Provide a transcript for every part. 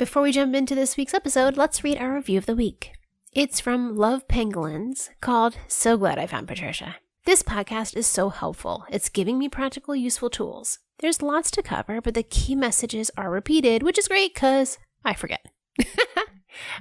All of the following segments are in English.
Before we jump into this week's episode, let's read our review of the week. It's from Love Pangolins called So Glad I Found Patricia. This podcast is so helpful. It's giving me practical, useful tools. There's lots to cover, but the key messages are repeated, which is great because I forget.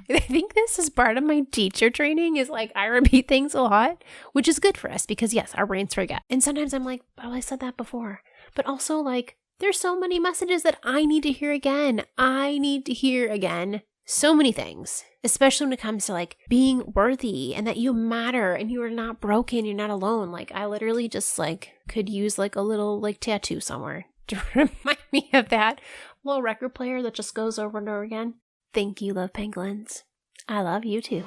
I think this is part of my teacher training is like I repeat things a lot, which is good for us because yes, our brains forget. And sometimes I'm like, oh, I said that before. But also like there's so many messages that I need to hear again. I need to hear again so many things, especially when it comes to like being worthy and that you matter and you are not broken. You're not alone. Like I literally just like could use like a little like tattoo somewhere to remind me of that little record player that just goes over and over again. Thank you, Love Pangolins. I love you too.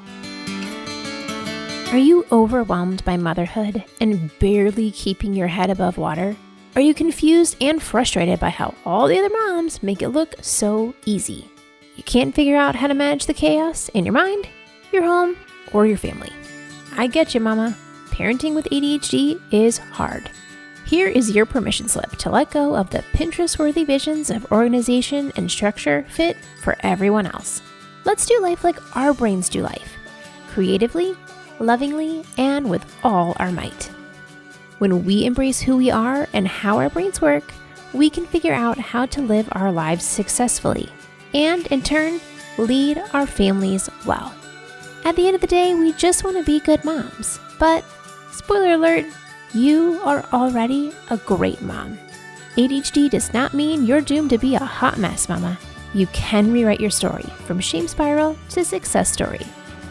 Are you overwhelmed by motherhood and barely keeping your head above water? Are you confused and frustrated by how all the other moms make it look so easy? You can't figure out how to manage the chaos in your mind, your home, or your family. I get you, mama. Parenting with ADHD is hard. Here is your permission slip to let go of the Pinterest-worthy visions of organization and structure fit for everyone else. Let's do life like our brains do life, creatively, lovingly, and with all our might. When we embrace who we are and how our brains work, we can figure out how to live our lives successfully and, in turn, lead our families well. At the end of the day, we just want to be good moms. But, spoiler alert, you are already a great mom. ADHD does not mean you're doomed to be a hot mess, mama. You can rewrite your story from shame spiral to success story.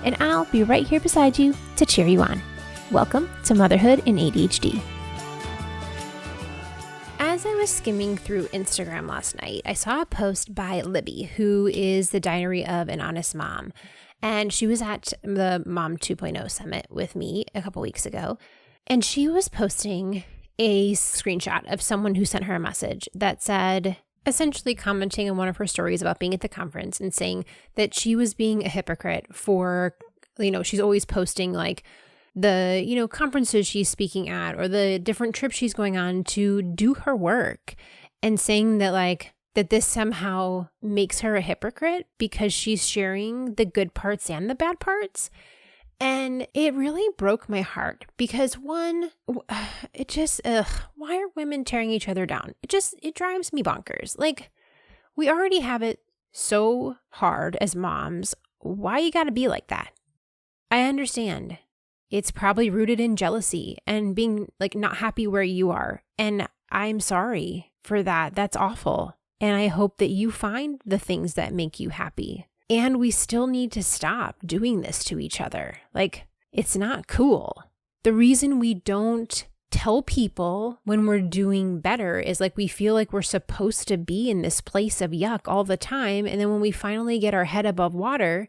And I'll be right here beside you to cheer you on. Welcome to Motherhood in ADHD. As I was skimming through Instagram last night, I saw a post by Libby, who is the Diary of an Honest Mom. And she was at the Mom 2.0 Summit with me a couple weeks ago. And she was posting a screenshot of someone who sent her a message that said, essentially commenting on one of her stories about being at the conference and saying that she was being a hypocrite for, she's always posting like the, conferences she's speaking at or the different trips she's going on to do her work, and saying that like, that this somehow makes her a hypocrite because she's sharing the good parts and the bad parts. And it really broke my heart because one, it just, why are women tearing each other down? It drives me bonkers. Like, we already have it so hard as moms. Why you gotta be like that? I understand. It's probably rooted in jealousy and being like not happy where you are. And I'm sorry for that. That's awful. And I hope that you find the things that make you happy. And we still need to stop doing this to each other. Like, it's not cool. The reason we don't tell people when we're doing better is like we feel like we're supposed to be in this place of yuck all the time. And then when we finally get our head above water,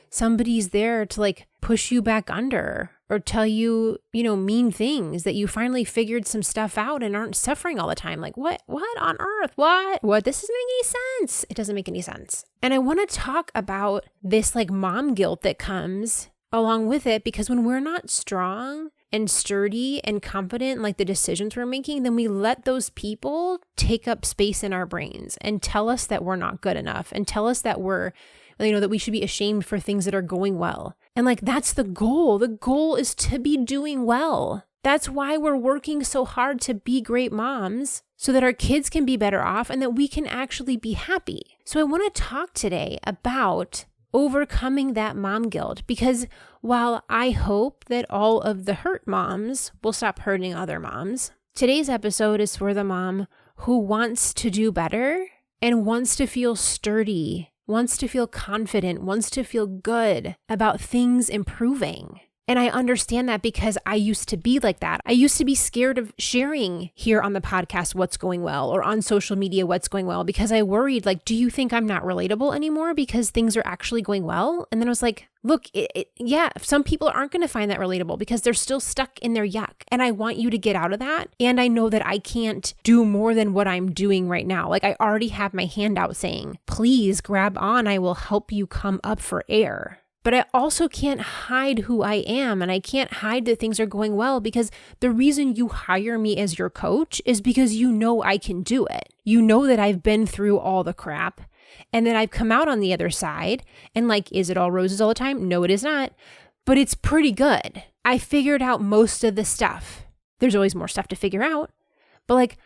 somebody's there to like push you back under or tell you, mean things that you finally figured some stuff out and aren't suffering all the time. Like, what on earth? What? This doesn't make any sense. It doesn't make any sense. And I want to talk about this like mom guilt that comes along with it, because when we're not strong and sturdy and confident, like the decisions we're making, then we let those people take up space in our brains and tell us that we're not good enough and tell us that we're, that we should be ashamed for things that are going well. And like, that's the goal. The goal is to be doing well. That's why we're working so hard to be great moms, so that our kids can be better off and that we can actually be happy. So I want to talk today about overcoming that mom guilt, because while I hope that all of the hurt moms will stop hurting other moms, today's episode is for the mom who wants to do better and wants to feel sturdy, wants to feel confident, wants to feel good about things improving. And I understand that because I used to be like that. I used to be scared of sharing here on the podcast what's going well or on social media what's going well, because I worried, like, do you think I'm not relatable anymore because things are actually going well? And then I was like, look, yeah, some people aren't going to find that relatable because they're still stuck in their yuck. And I want you to get out of that. And I know that I can't do more than what I'm doing right now. Like, I already have my hand out saying, please grab on. I will help you come up for air. But I also can't hide who I am, and I can't hide that things are going well, because the reason you hire me as your coach is because you know I can do it. You know that I've been through all the crap, And then I've come out on the other side and like, is it all roses all the time? No, it is not. But it's pretty good. I figured out most of the stuff. There's always more stuff to figure out. But like,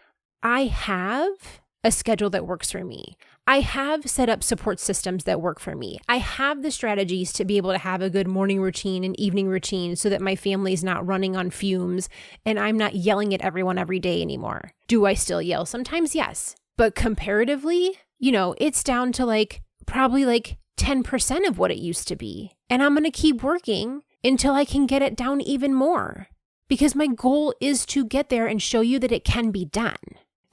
I have a schedule that works for me. I have set up support systems that work for me. I have the strategies to be able to have a good morning routine and evening routine so that my family's not running on fumes and I'm not yelling at everyone every day anymore. Do I still yell? Sometimes, yes. But comparatively, it's down to like probably like 10% of what it used to be. And I'm going to keep working until I can get it down even more because my goal is to get there and show you that it can be done.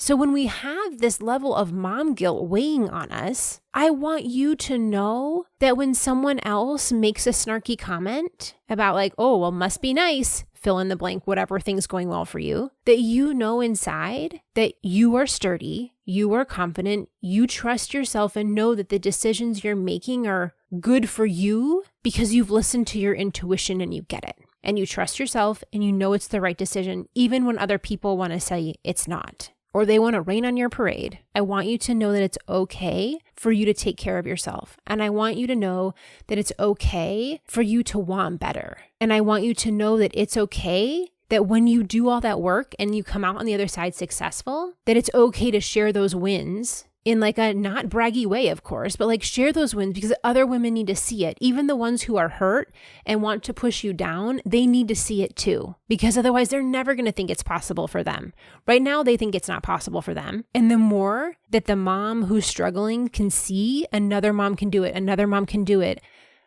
So when we have this level of mom guilt weighing on us, I want you to know that when someone else makes a snarky comment about like, oh, well, must be nice, fill in the blank, whatever thing's going well for you, that you know inside that you are sturdy, you are confident, you trust yourself and know that the decisions you're making are good for you because you've listened to your intuition and you get it. And you trust yourself and you know it's the right decision, even when other people want to say it's not. Or they want to rain on your parade. I want you to know that it's okay for you to take care of yourself. And I want you to know that it's okay for you to want better. And I want you to know that it's okay that when you do all that work and you come out on the other side successful, that it's okay to share those wins in like a not braggy way, of course, but like share those wins because other women need to see it. Even the ones who are hurt and want to push you down, they need to see it too, because otherwise they're never going to think it's possible for them. Right now, they think it's not possible for them. And the more that the mom who's struggling can see another mom can do it, another mom can do it,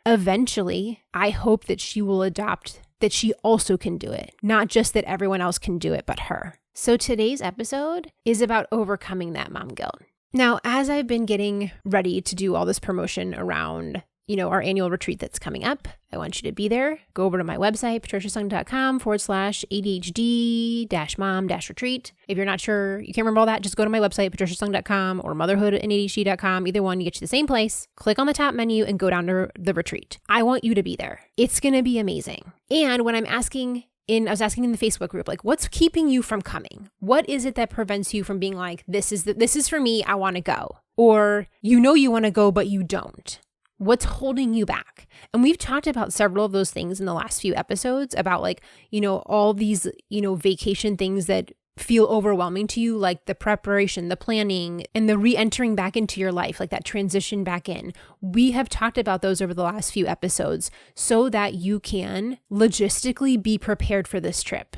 eventually, I hope that she will adopt that she also can do it, not just that everyone else can do it, but her. So today's episode is about overcoming that mom guilt. Now, as I've been getting ready to do all this promotion around, our annual retreat that's coming up, I want you to be there. Go over to my website, patriciasung.com/ADHD-mom-retreat. If you're not sure, you can't remember all that, just go to my website, patriciasung.com or motherhoodandadhd.com. Either one, you get to the same place. Click on the top menu and go down to the retreat. I want you to be there. It's going to be amazing. And when I was asking in the Facebook group, like, what's keeping you from coming? What is it that prevents you from being like, this is for me, I want to go? Or you want to go, but you don't. What's holding you back? And we've talked about several of those things in the last few episodes about like, all these, vacation things that feel overwhelming to you, like the preparation, the planning, and the re-entering back into your life, like that transition back in. We have talked about those over the last few episodes so that you can logistically be prepared for this trip.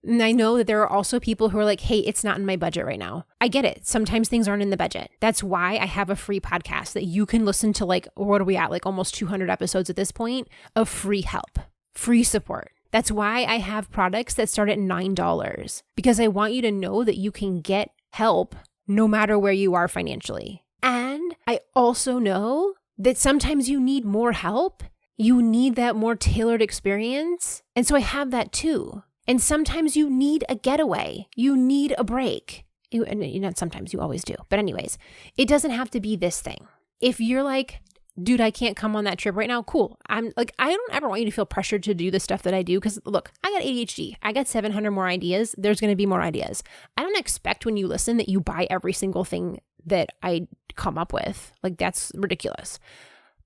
And I know that there are also people who are like, hey, it's not in my budget right now. I get it. Sometimes things aren't in the budget. That's why I have a free podcast that you can listen to, like, what are we at? Like almost 200 episodes at this point of free help, free support. That's why I have products that start at $9 because I want you to know that you can get help no matter where you are financially. And I also know that sometimes you need more help. You need that more tailored experience. And so I have that too. And sometimes you need a getaway. You need a break. Not sometimes, you always do. But anyways, it doesn't have to be this thing. If you're like, dude, I can't come on that trip right now, cool. I'm like, I don't ever want you to feel pressured to do the stuff that I do because look, I got ADHD. I got 700 more ideas. There's going to be more ideas. I don't expect when you listen that you buy every single thing that I come up with. Like that's ridiculous.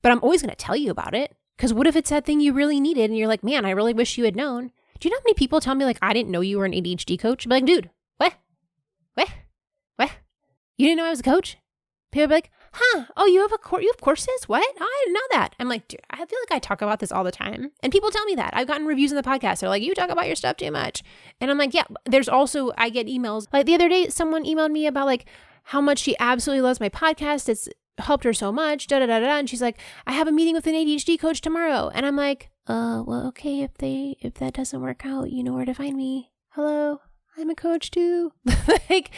But I'm always going to tell you about it because what if it's that thing you really needed and you're like, man, I really wish you had known. Do you know how many people tell me like, I didn't know you were an ADHD coach? I'd be like, dude, what? You didn't know I was a coach? People be like, huh? Oh, you have courses? What? Oh, I didn't know that. I'm like, dude, I feel like I talk about this all the time. And people tell me that. I've gotten reviews in the podcast. They're like, you talk about your stuff too much. And I'm like, yeah, there's also, I get emails. Like the other day, someone emailed me about like how much she absolutely loves my podcast. It's helped her so much, And she's like, I have a meeting with an ADHD coach tomorrow. And I'm like, well, okay, if that doesn't work out, you know where to find me. Hello, I'm a coach too. Like,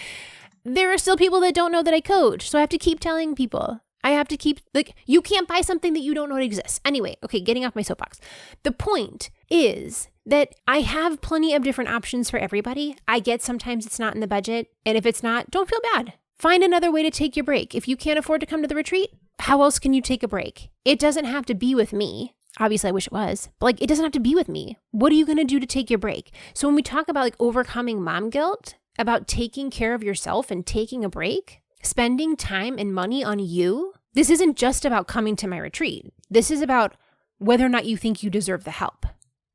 there are still people that don't know that I coach. So I have to keep telling people. I have to keep, like, you can't buy something that you don't know exists. Anyway, okay, getting off my soapbox. The point is that I have plenty of different options for everybody. I get sometimes it's not in the budget. And if it's not, don't feel bad. Find another way to take your break. If you can't afford to come to the retreat, how else can you take a break? It doesn't have to be with me. Obviously, I wish it was, but like, it doesn't have to be with me. What are you going to do to take your break? So when we talk about like overcoming mom guilt, about taking care of yourself and taking a break, spending time and money on you, This isn't just about coming to my retreat. This is about whether or not you think you deserve the help.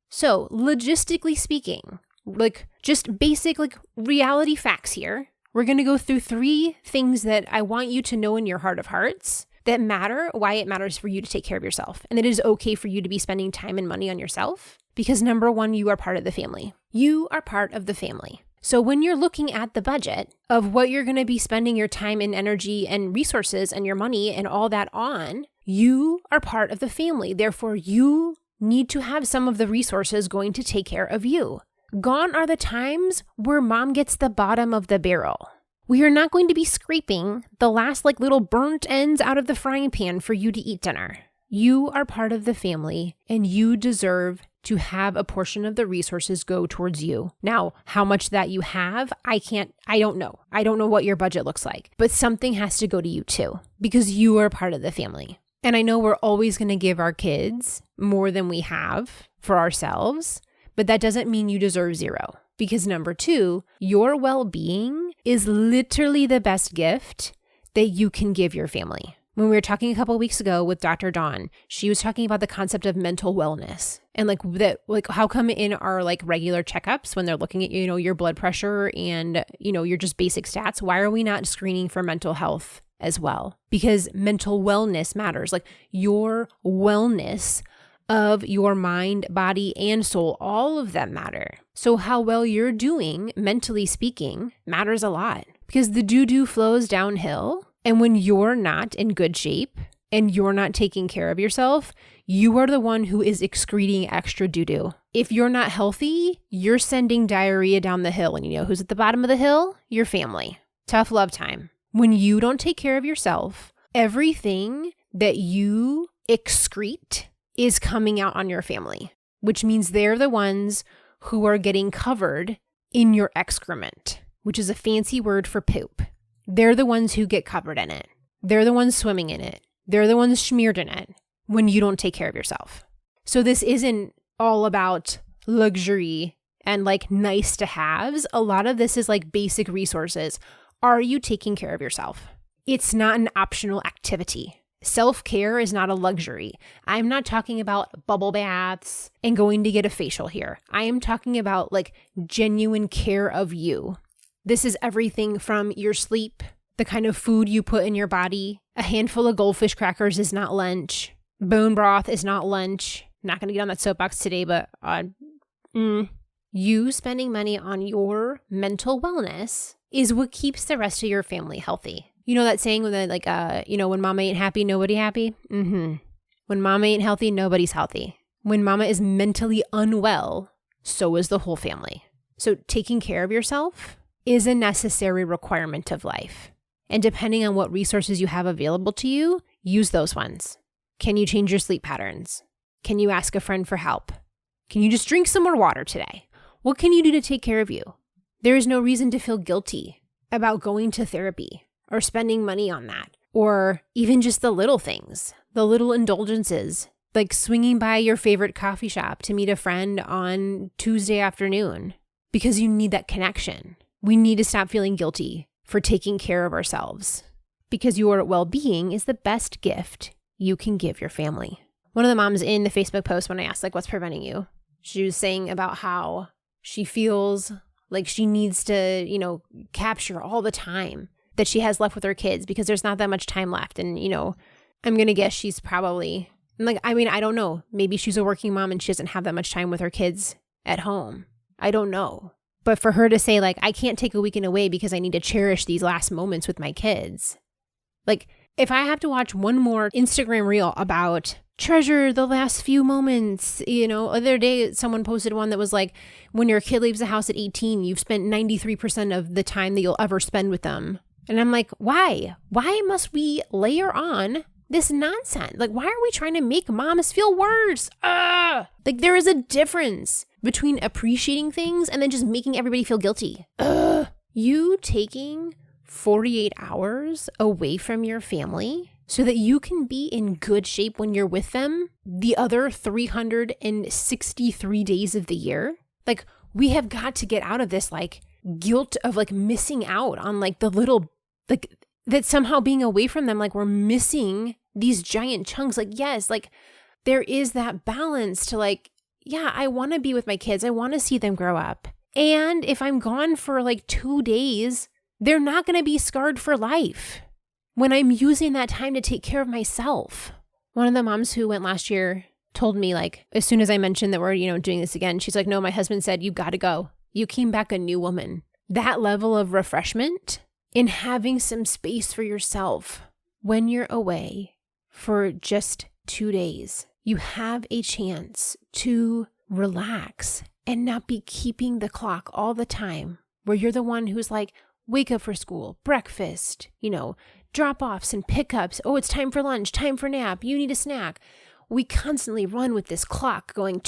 So logistically speaking, like just basic like reality facts here, we're going to go through 3 things that I want you to know in your heart of hearts that matter, why it matters for you to take care of yourself. And it is okay for you to be spending time and money on yourself because number 1, you are part of the family. You are part of the family. So when you're looking at the budget of what you're going to be spending your time and energy and resources and your money and all that on, you are part of the family. Therefore, you need to have some of the resources going to take care of you. Gone are the times where mom gets the bottom of the barrel. We are not going to be scraping the last like little burnt ends out of the frying pan for you to eat dinner. You are part of the family and you deserve to have a portion of the resources go towards you. Now, how much that you have, I don't know. I don't know what your budget looks like, but something has to go to you too because you are part of the family. And I know we're always going to give our kids more than we have for ourselves, but that doesn't mean you deserve 0. Because number 2, your well-being is literally the best gift that you can give your family. When we were talking a couple of weeks ago with Dr. Dawn, she was talking about the concept of mental wellness and like how come in our like regular checkups when they're looking at, your blood pressure and, your just basic stats, why are we not screening for mental health as well? Because mental wellness matters. Like your wellness of your mind, body, and soul, all of them matter. So how well you're doing, mentally speaking, matters a lot because the doo-doo flows downhill. And when you're not in good shape and you're not taking care of yourself, you are the one who is excreting extra doo-doo. If you're not healthy, you're sending diarrhea down the hill. And you know who's at the bottom of the hill? Your family. Tough love time. When you don't take care of yourself, everything that you excrete is coming out on your family, which means they're the ones who are getting covered in your excrement, which is a fancy word for poop. They're the ones who get covered in it. They're the ones swimming in it. They're the ones smeared in it when you don't take care of yourself. So this isn't all about luxury and like nice to haves. A lot of this is like basic resources. Are you taking care of yourself? It's not an optional activity. Self-care is not a luxury. I'm not talking about bubble baths and going to get a facial here. I am talking about like genuine care of you. This is everything from your sleep, the kind of food you put in your body. A handful of Goldfish crackers is not lunch. Bone broth is not lunch. I'm not going to get on that soapbox today, but you spending money on your mental wellness is what keeps the rest of your family healthy. You know that saying when when mama ain't happy, nobody happy? When mama ain't healthy, nobody's healthy. When mama is mentally unwell, so is the whole family. So taking care of yourself is a necessary requirement of life. And depending on what resources you have available to you, use those ones. Can you change your sleep patterns? Can you ask a friend for help? Can you just drink some more water today? What can you do to take care of you? There is no reason to feel guilty about going to therapy or spending money on that, or even just the little things, the little indulgences, like swinging by your favorite coffee shop to meet a friend on Tuesday afternoon because you need that connection. We need to stop feeling guilty for taking care of ourselves because your well-being is the best gift you can give your family. One of the moms in the Facebook post, when I asked what's preventing you, she was saying about how she feels like she needs to, capture all the time that she has left with her kids because there's not that much time left. And, I'm going to guess she's probably, I don't know. Maybe she's a working mom and she doesn't have that much time with her kids at home. I don't know. But for her to say, I can't take a weekend away because I need to cherish these last moments with my kids. If I have to watch one more Instagram reel about treasure the last few moments, other day someone posted one that was like, when your kid leaves the house at 18, you've spent 93% of the time that you'll ever spend with them. And I'm like, why? Why must we layer on this nonsense? Why are we trying to make moms feel worse? There is a difference between appreciating things and then just making everybody feel guilty. You taking 48 hours away from your family so that you can be in good shape when you're with them the other 363 days of the year. We have got to get out of this guilt of missing out on the little that somehow being away from them, like we're missing these giant chunks. Like, yes, like there is that balance to like, yeah, I want to be with my kids. I want to see them grow up. And if I'm gone for like 2 days, they're not going to be scarred for life when I'm using that time to take care of myself. One of the moms who went last year told me, like, as soon as I mentioned that we're, doing this again, she's like, no, my husband said, you got to go. You came back a new woman. That level of refreshment in having some space for yourself when you're away for just 2 days, you have a chance to relax and not be keeping the clock all the time where you're the one who's like, wake up for school, breakfast, drop-offs and pickups. Oh, it's time for lunch, time for nap. You need a snack. We constantly run with this clock going,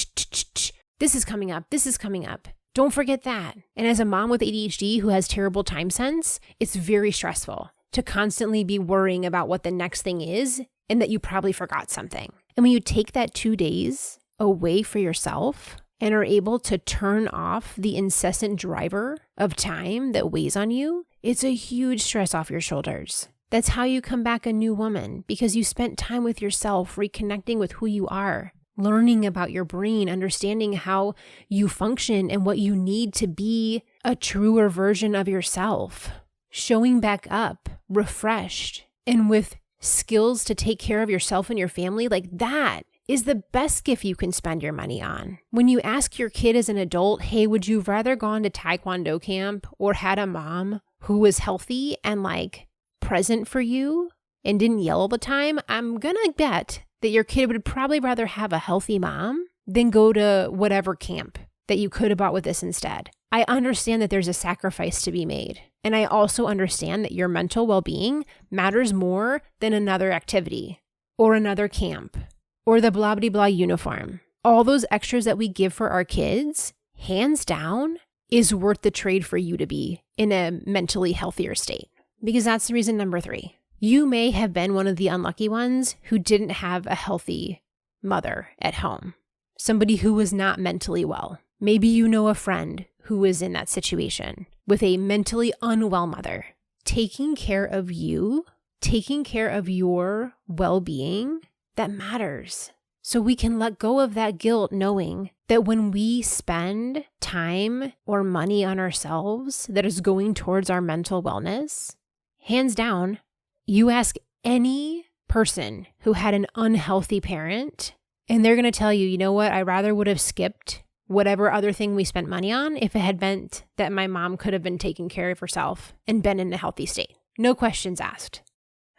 this is coming up. This is coming up. Don't forget that. And as a mom with ADHD who has terrible time sense, it's very stressful to constantly be worrying about what the next thing is and that you probably forgot something. And when you take that 2 days away for yourself and are able to turn off the incessant driver of time that weighs on you, it's a huge stress off your shoulders. That's how you come back a new woman, because you spent time with yourself, reconnecting with who you are, learning about your brain, understanding how you function and what you need to be a truer version of yourself, showing back up, refreshed, and with skills to take care of yourself and your family. Like that is the best gift you can spend your money on. When you ask your kid as an adult, hey, would you rather gone to Taekwondo camp or had a mom who was healthy and like present for you and didn't yell all the time? I'm gonna bet that your kid would probably rather have a healthy mom than go to whatever camp that you could have bought with this instead. I understand that there's a sacrifice to be made. And I also understand that your mental well-being matters more than another activity or another camp or the blah, blah, blah uniform. All those extras that we give for our kids, hands down, is worth the trade for you to be in a mentally healthier state. Because that's the reason number 3. You may have been one of the unlucky ones who didn't have a healthy mother at home, somebody who was not mentally well. Maybe you know a friend who was in that situation with a mentally unwell mother. Taking care of you, taking care of your well-being, that matters. So we can let go of that guilt knowing that when we spend time or money on ourselves that is going towards our mental wellness, hands down, you ask any person who had an unhealthy parent, and they're going to tell you, you know what, I rather would have skipped whatever other thing we spent money on if it had meant that my mom could have been taking care of herself and been in a healthy state. No questions asked.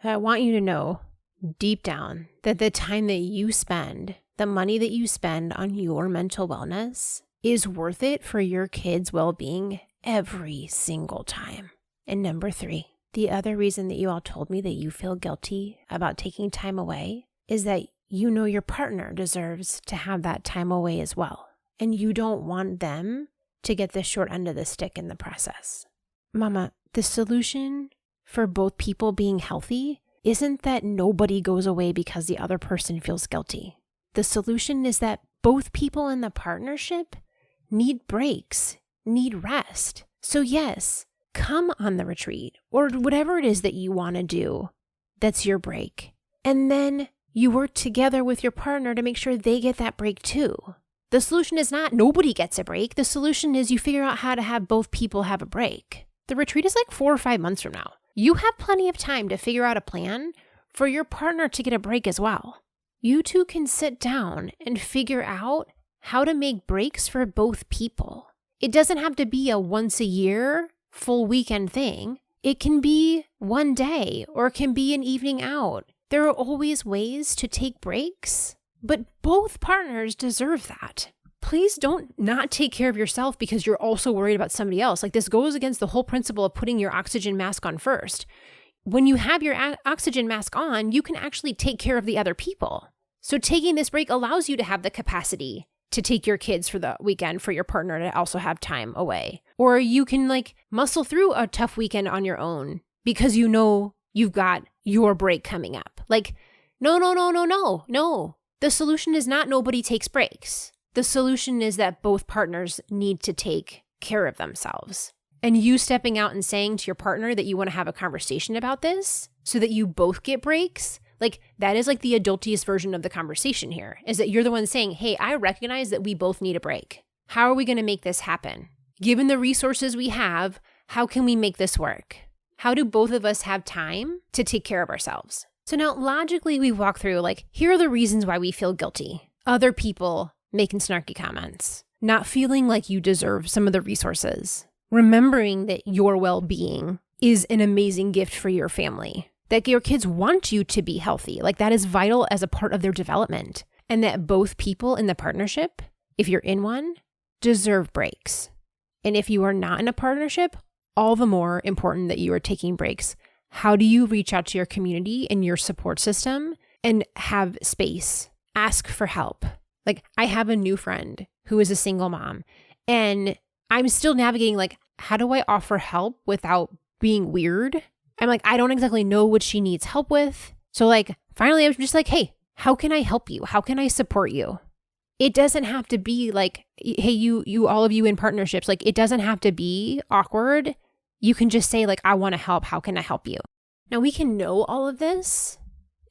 I want you to know deep down that the time that you spend, the money that you spend on your mental wellness is worth it for your kids' well-being every single time. And number 3, the other reason that you all told me that you feel guilty about taking time away is that you know your partner deserves to have that time away as well. And you don't want them to get the short end of the stick in the process. Mama, the solution for both people being healthy isn't that nobody goes away because the other person feels guilty. The solution is that both people in the partnership need breaks, need rest. So yes, come on the retreat or whatever it is that you want to do that's your break. And then you work together with your partner to make sure they get that break too. The solution is not nobody gets a break. The solution is you figure out how to have both people have a break. The retreat is like 4 or 5 months from now. You have plenty of time to figure out a plan for your partner to get a break as well. You two can sit down and figure out how to make breaks for both people. It doesn't have to be a once a year, full weekend thing. It can be one day or it can be an evening out. There are always ways to take breaks, but both partners deserve that. Please don't not take care of yourself because you're also worried about somebody else. Like this goes against the whole principle of putting your oxygen mask on first. When you have your oxygen mask on, you can actually take care of the other people. So taking this break allows you to have the capacity to take your kids for the weekend for your partner to also have time away. Or you can like muscle through a tough weekend on your own because you know you've got your break coming up. Like, no. The solution is not nobody takes breaks. The solution is that both partners need to take care of themselves. and you stepping out and saying to your partner that you want to have a conversation about this so that you both get breaks, like that is like the adultiest version of the conversation here, is that you're the one saying, hey, I recognize that we both need a break. How are we going to make this happen? Given the resources we have, how can we make this work? How do both of us have time to take care of ourselves? So now logically we walk through like, here are the reasons why we feel guilty. Other people making snarky comments, not feeling like you deserve some of the resources, remembering that your well-being is an amazing gift for your family, that your kids want you to be healthy, like that is vital as a part of their development, and that both people in the partnership, if you're in one, deserve breaks. And if you are not in a partnership, all the more important that you are taking breaks. How do you reach out to your community and your support system and have space? Ask for help. Like I have a new friend who is a single mom, and I'm still navigating like, how do I offer help without being weird? I'm like, I don't exactly know what she needs help with. So like, finally I was just like, hey, how can I help you? How can I support you? It doesn't have to be like, hey, you, all of you in partnerships, like it doesn't have to be awkward. You can just say like, I want to help. How can I help you? Now we can know all of this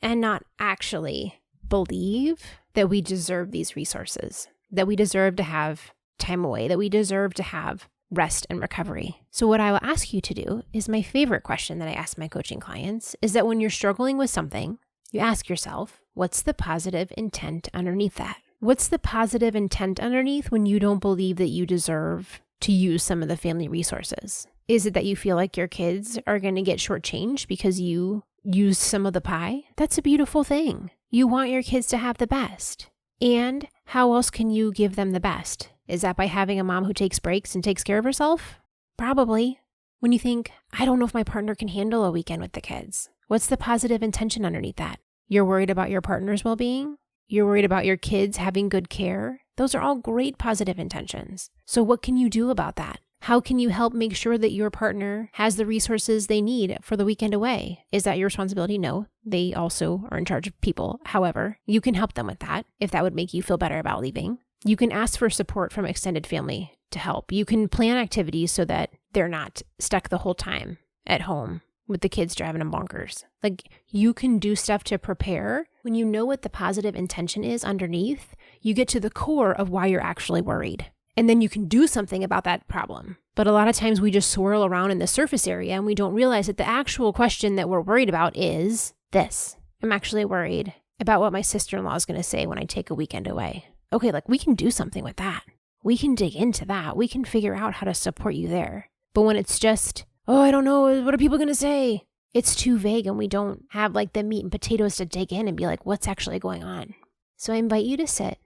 and not actually believe that we deserve these resources, that we deserve to have time away, that we deserve to have rest and recovery. So what I will ask you to do is my favorite question that I ask my coaching clients is that when you're struggling with something, you ask yourself, what's the positive intent underneath that? What's the positive intent underneath when you don't believe that you deserve to use some of the family resources? Is it that you feel like your kids are going to get shortchanged because you used some of the pie? That's a beautiful thing. You want your kids to have the best. And how else can you give them the best? Is that by having a mom who takes breaks and takes care of herself? Probably. When you think, I don't know if my partner can handle a weekend with the kids. What's the positive intention underneath that? You're worried about your partner's well-being? You're worried about your kids having good care? Those are all great positive intentions. So what can you do about that? How can you help make sure that your partner has the resources they need for the weekend away? Is that your responsibility? No, they also are in charge of people. However, you can help them with that if that would make you feel better about leaving. You can ask for support from extended family to help. You can plan activities so that they're not stuck the whole time at home with the kids driving them bonkers. Like you can do stuff to prepare. When you know what the positive intention is underneath, you get to the core of why you're actually worried. And then you can do something about that problem. But a lot of times we just swirl around in the surface area and we don't realize that the actual question that we're worried about is this. I'm actually worried about what my sister-in-law is going to say when I take a weekend away. Okay, like we can do something with that. We can dig into that. We can figure out how to support you there. But when it's just, oh, I don't know, what are people going to say? It's too vague and we don't have like the meat and potatoes to dig in and be like, what's actually going on? So I invite you to sit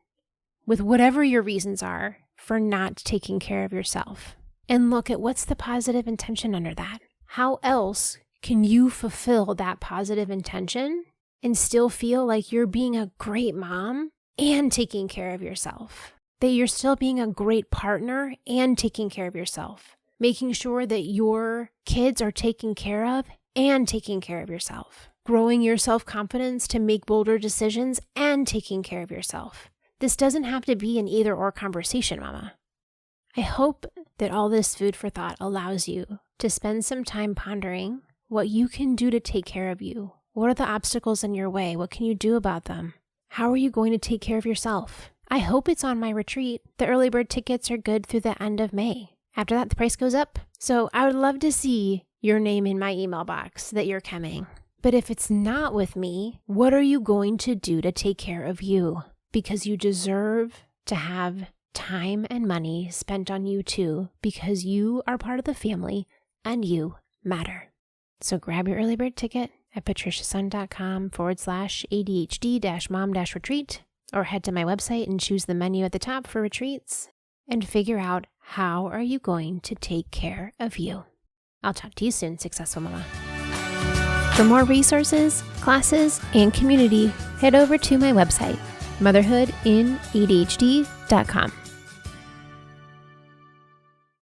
with whatever your reasons are for not taking care of yourself and look at what's the positive intention under that. How else can you fulfill that positive intention and still feel like you're being a great mom and taking care of yourself? That you're still being a great partner and taking care of yourself. Making sure that your kids are taken care of and taking care of yourself. Growing your self-confidence to make bolder decisions and taking care of yourself. This doesn't have to be an either-or conversation, Mama. I hope that all this food for thought allows you to spend some time pondering what you can do to take care of you. What are the obstacles in your way? What can you do about them? How are you going to take care of yourself? I hope it's on my retreat. The early bird tickets are good through the end of May. After that, the price goes up. So I would love to see your name in my email box that you're coming. But if it's not with me, what are you going to do to take care of you? Because you deserve to have time and money spent on you too, because you are part of the family and you matter. So grab your early bird ticket at patriciasun.com/ADHD-mom-retreat, or head to my website and choose the menu at the top for retreats and figure out how are you going to take care of you. I'll talk to you soon, Successful Mama. For more resources, classes, and community, head over to my website, motherhoodinadhd.com.